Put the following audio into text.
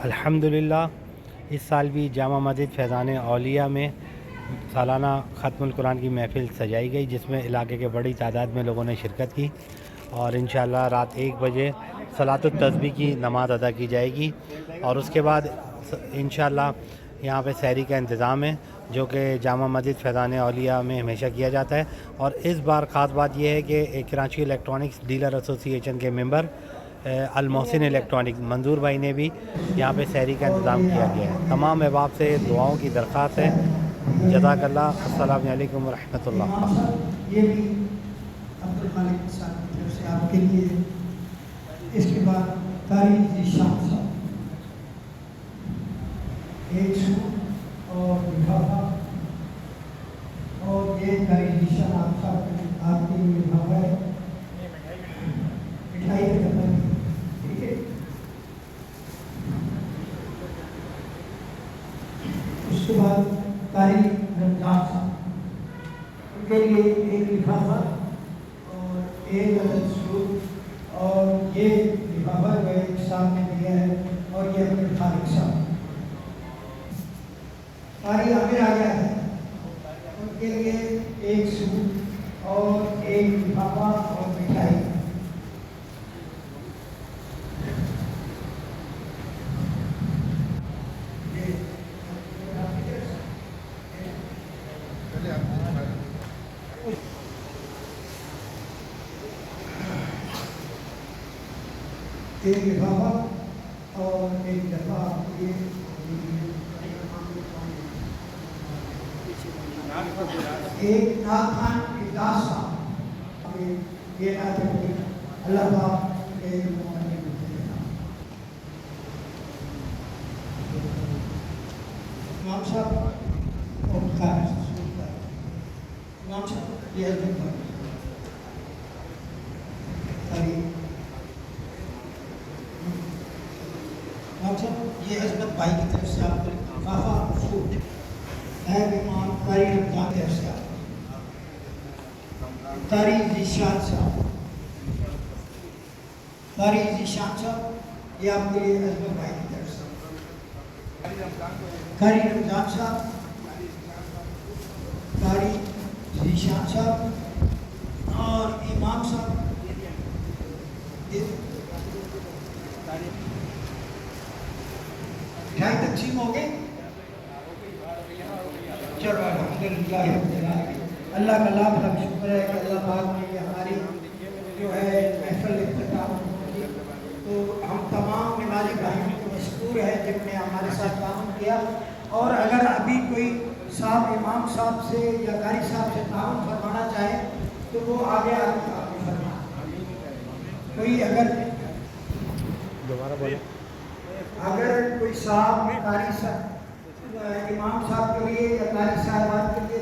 الحمدللہ اس سال بھی جامع مسجد فیضان اولیاء میں سالانہ ختم القرآن کی محفل سجائی گئی، جس میں علاقے کے بڑی تعداد میں لوگوں نے شرکت کی، اور انشاءاللہ رات 1 بجے صلاۃ التسبیح کی نماز ادا کی جائے گی، اور اس کے بعد انشاءاللہ یہاں پہ سحری کا انتظام ہے، جو کہ جامع مسجد فیضان اولیاء میں ہمیشہ کیا جاتا ہے۔ اور اس بار خاص بات یہ ہے کہ کراچی الیکٹرانکس ڈیلر ایسوسی ایشن کے ممبر المحسن الیکٹرانک منظور بھائی نے بھی یہاں پہ سحری کا انتظام کیا گیا ہے۔ تمام احباب سے دعاؤں کی درخواست ہے۔ جزاک اللہ۔ السلام علیکم ورحمۃ اللہ۔ یہ بھی عبدالخالق صاحب کی طرف سے آپ کے لیے۔ اس کے بعد تاریخ ذیشان صاحب، ایک سوٹ اور لفافہ، اور یہ تاریخ ذیشان آپ کے لیے لفافہ ہے، مٹھائی کا ڈبہ، ٹھیک ہے۔ اس کے بعد تاریخ رمضان صاحب، ان کے لیے ایک لفافہ اور ایک عدد سوٹ، اور یہ لفافہ جو ہے صاحب نے دیا ہے، اور یہ اپنے خالق صاحب قاری عامر آ گیا ہے، ان کے لیے ایک سوٹ اور ایک لفافہ اور مٹھائی۔ ایک لفافہ اور ایک ڈبہ آپ کے لیے۔ ایک ناخان اجلاس صاحب، یہ نعت اللہ پاک کے مہربانی امام صاحب اور خارج امام صاحب، یہ حضرت بھائی امام صاحب، یہ عظمت بھائی کی طرف سے آپ کو لفافہ سوٹ ہے، امام قاری رمضان کی طرف سے آپ قاری ذیشان صاحب، قاری ذیشان صاحب، یہ آپ کے لیے عظمت بھائی کی طرف سے قاری رمضان صاحب، قاری ذیشان صاحب اور امام صاحب۔ مٹھائی تقسیم ہو گئی؟ چلو الحمدللہ رب العالمین۔ اللہ کا لاکھ لاکھ شکر ہے کہ اللہ پاک نے یہ ہماری جو ہے محفل اختتام کی، تو ہم تمام نمازی بھائیوں کو مشکور ہے جن نے ہمارے ساتھ تعاون کیا، اور اگر ابھی کوئی صاحب امام صاحب سے یا قاری صاحب سے تعاون فرمانا چاہے تو وہ آگے فرمائیں۔ کوئی اگر کوئی صاحب قاری صاحب امام صاحب کے لیے یا قاری صاحبات کے لیے